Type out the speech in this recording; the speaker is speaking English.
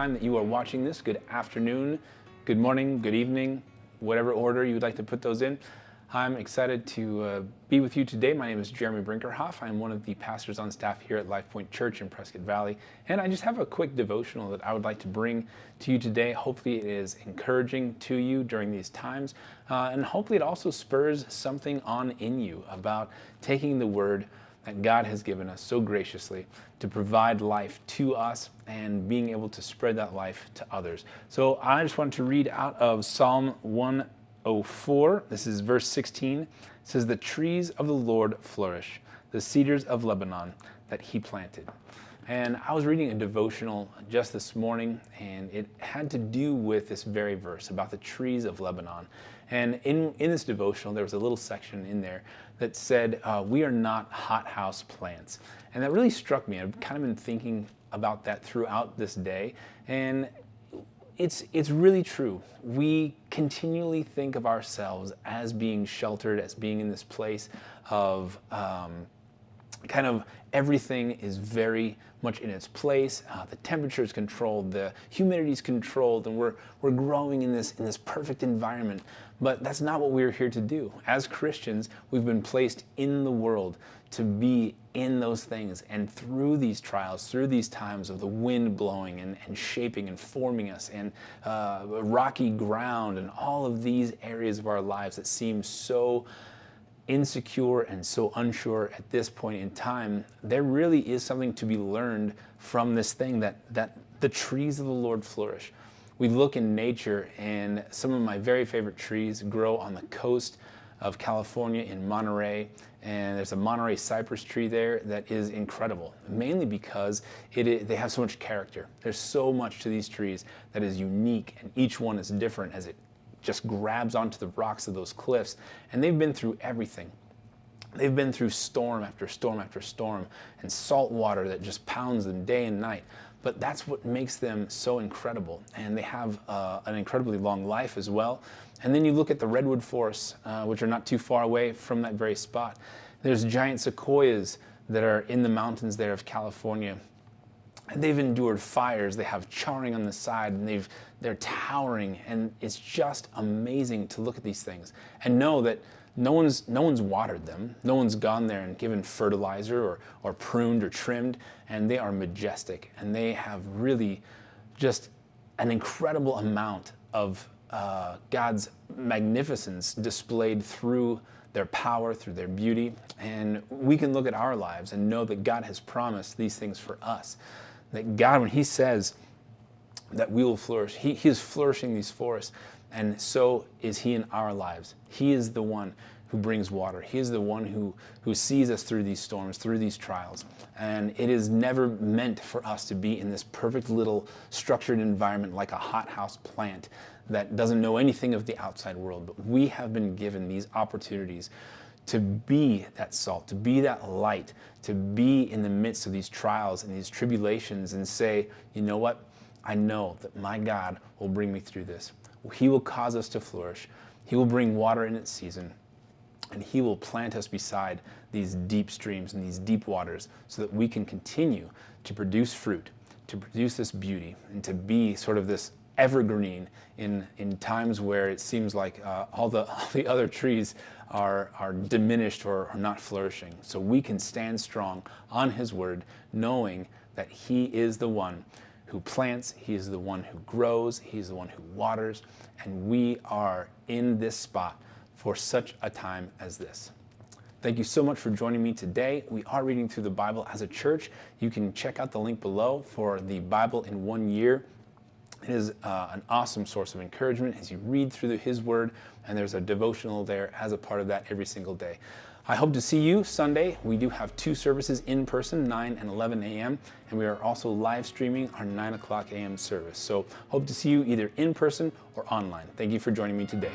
time that you are watching this. Good afternoon, good morning, good evening, whatever order you would like to put those in. I'm excited to be with you today. My name is Jeremy Brinkerhoff. I'm one of the pastors on staff here at Life Point Church in Prescott Valley. And I just have a quick devotional that I would like to bring to you today. Hopefully it is encouraging to you during these times. And hopefully it also spurs something on in you about taking the word that God has given us so graciously to provide life to us and being able to spread that life to others. So I just want to read out of Psalm 104. This is verse 16. It says, "The trees of the Lord flourish, the cedars of Lebanon that he planted." And I was reading a devotional just this morning, and it had to do with this very verse about the trees of Lebanon. And in this devotional, there was a little section in there that said, we are not hothouse plants. And that really struck me. I've kind of been thinking about that throughout this day. And it's really true. We continually think of ourselves as being sheltered, as being in this place of kind of everything is very much in its place. The temperature is controlled, the humidity is controlled, and we're growing in this perfect environment. But that's not what we're here to do. As Christians, we've been placed in the world to be in those things, and through these trials, through these times of the wind blowing and shaping and forming us, and rocky ground, and all of these areas of our lives that seem so insecure and so unsure at this point in time, there really is something to be learned from this thing that the trees of the Lord flourish. We look in nature, and some of my very favorite trees grow on the coast of California in Monterey, and there's a Monterey cypress tree there that is incredible, mainly because they have so much character. There's so much to these trees that is unique, and each one is different as it just grabs onto the rocks of those cliffs. And they've been through everything. They've been through storm after storm after storm, and salt water that just pounds them day and night. But that's what makes them so incredible. And they have an incredibly long life as well. And then you look at the redwood forests, which are not too far away from that very spot. There's giant sequoias that are in the mountains there of California. And they've endured fires. They have charring on the side, and they're towering. And it's just amazing to look at these things and know that no one's watered them. No one's gone there and given fertilizer or pruned or trimmed. And they are majestic. And they have really just an incredible amount of God's magnificence displayed through their power, through their beauty. And we can look at our lives and know that God has promised these things for us. That God, when he says that we will flourish, he is flourishing these forests, and so is he in our lives. He is the one who brings water. He is the one who sees us through these storms, through these trials. And it is never meant for us to be in this perfect little structured environment like a hothouse plant that doesn't know anything of the outside world. But we have been given these opportunities to be that salt, to be that light, to be in the midst of these trials and these tribulations and say, you know what? I know that my God will bring me through this. He will cause us to flourish. He will bring water in its season, and he will plant us beside these deep streams and these deep waters so that we can continue to produce fruit, to produce this beauty, and to be sort of this evergreen in times where it seems like all the other trees are diminished or not flourishing. So we can stand strong on his word, knowing that he is the one who plants, he is the one who grows, he's the one who waters, and we are in this spot for such a time as this. Thank you so much for joining me today. We are reading through the Bible as a church. You can check out the link below for the Bible in 1 year. It is an awesome source of encouragement as you read through his word, and there's a devotional there as a part of that every single day. I hope to see you Sunday. We do have 2 services in person, 9 and 11 a.m., and we are also live streaming our 9 o'clock a.m. service. So hope to see you either in person or online. Thank you for joining me today.